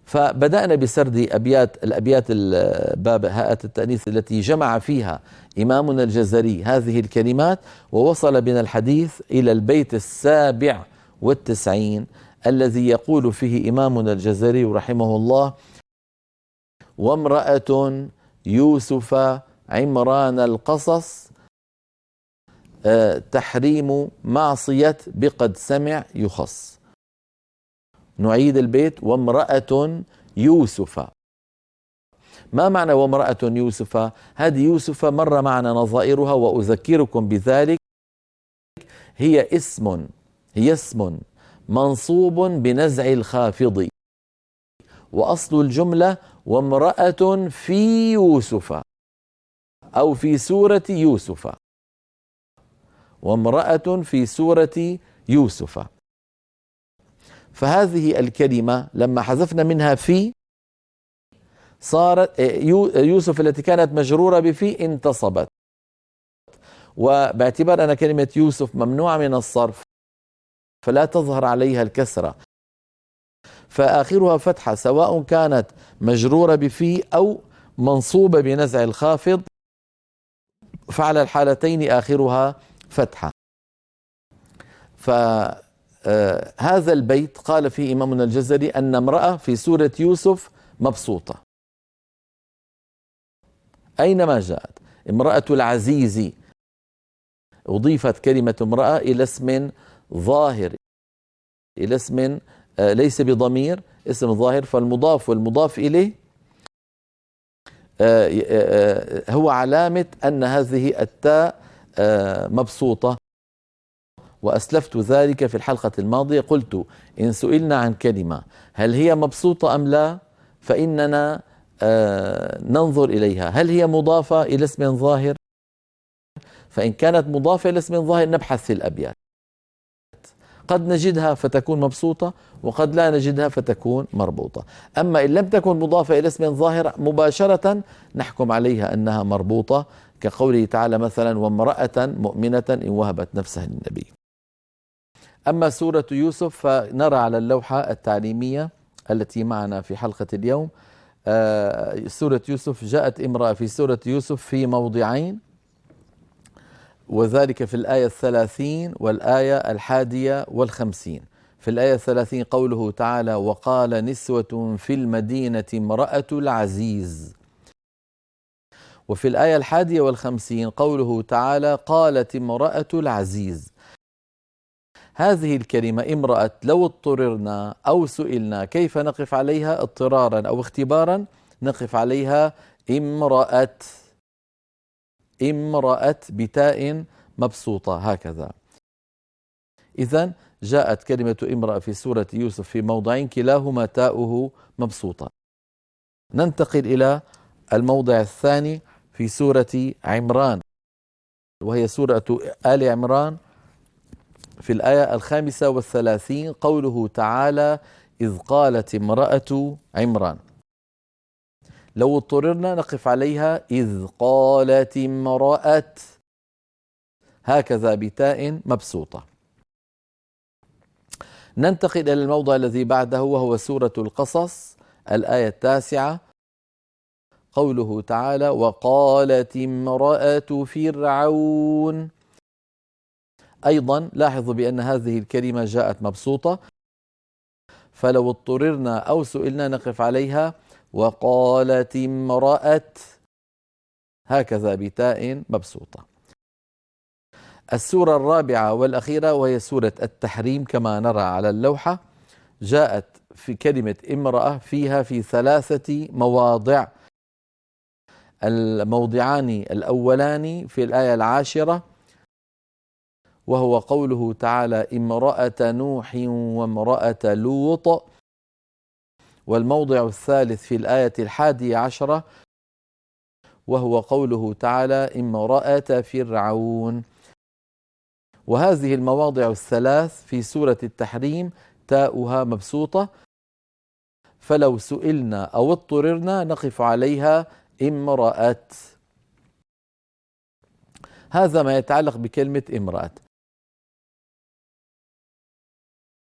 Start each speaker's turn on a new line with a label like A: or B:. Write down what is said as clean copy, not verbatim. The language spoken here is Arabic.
A: فبدأنا بسرد الأبيات باب هاءة التأنيث التي جمع فيها إمامنا الجزري هذه الكلمات، ووصل بنا الحديث إلى البيت 97 الذي يقول فيه إمامنا الجزري رحمه الله: وامرأة يوسف عمران القصص تحريم معصية بقد سمع يخص. نعيد البيت: وامرأة يوسف. ما معنى وامرأة يوسف؟ هذه يوسف مر معنا نظائرها وأذكركم بذلك. هي اسم منصوب بنزع الخافض، وأصل الجملة وامرأة في يوسف أو في سورة يوسف، وامرأة في سورة يوسف. فهذه الكلمة لما حذفنا منها في صارت يوسف التي كانت مجرورة بفي انتصبت، وباعتبار أن كلمة يوسف ممنوعة من الصرف فلا تظهر عليها الكسرة، فآخرها فتحة سواء كانت مجرورة بفي أو منصوبة بنزع الخافض، فعلى الحالتين آخرها فتحة. فهذا البيت قال فيه إمامنا الجزري أن امرأة في سورة يوسف مبسوطة أينما جاءت. امرأة العزيز أضيفت كلمة امرأة إلى اسم ظاهر، إلى اسم ليس بضمير، اسم ظاهر، فالمضاف والمضاف إليه هو علامة أن هذه التاء مبسوطة. وأسلفت ذلك في الحلقة الماضية، قلت إن سئلنا عن كلمة هل هي مبسوطة أم لا فإننا ننظر إليها هل هي مضافة إلى اسم ظاهر، فإن كانت مضافة إلى اسم ظاهر نبحث في الأبيات، قد نجدها فتكون مبسوطة وقد لا نجدها فتكون مربوطة. أما إن لم تكن مضافة إلى اسم ظاهر مباشرة نحكم عليها أنها مربوطة، كقوله تعالى مثلا: وامرأة مؤمنة إن وهبت نفسها للنبي. أما سورة يوسف فنرى على اللوحة التعليمية التي معنا في حلقة اليوم سورة يوسف. جاءت امرأة في سورة يوسف في موضعين، وذلك في الآية 30 والآية 51. في الآية 30 قوله تعالى: وقال نسوة في المدينة امرأة العزيز. وفي الآية 51 قوله تعالى: قالت امرأة العزيز. هذه الكلمة امرأة لو اضطررنا أو سئلنا كيف نقف عليها اضطرارا أو اختبارا نقف عليها امرأة بتاء مبسوطة هكذا. إذن جاءت كلمة امرأة في سورة يوسف في موضعين كلاهما تاؤه مبسوطة. ننتقل إلى الموضع الثاني في سورة عمران، وهي سورة آل عمران، في الآية 35 قوله تعالى: إذ قالت امرأة عمران. لو اضطررنا نقف عليها إذ قالت امرأة هكذا بتاء مبسوطة. ننتقل إلى الموضع الذي بعده وهو سورة القصص الآية 9 قوله تعالى: وقالت امرأة فرعون. أيضا لاحظوا بأن هذه الكلمة جاءت مبسوطة، فلو اضطررنا أو سئلنا نقف عليها وقالت امرأة هكذا بتاء مبسوطة. السورة الرابعة والأخيرة وهي سورة التحريم كما نرى على اللوحة، جاءت في كلمة امرأة فيها في 3 مواضع. الموضعان الأولان في الآية 10 وهو قوله تعالى: امرأة نوح وامرأة لوط. والموضع الثالث في الآية 11 وهو قوله تعالى: امرأة فرعون. وهذه المواضع الثلاث في سورة التحريم تاؤها مبسوطة، فلو سئلنا أو اضطررنا نقف عليها امرأة. هذا ما يتعلق بكلمة امرأة.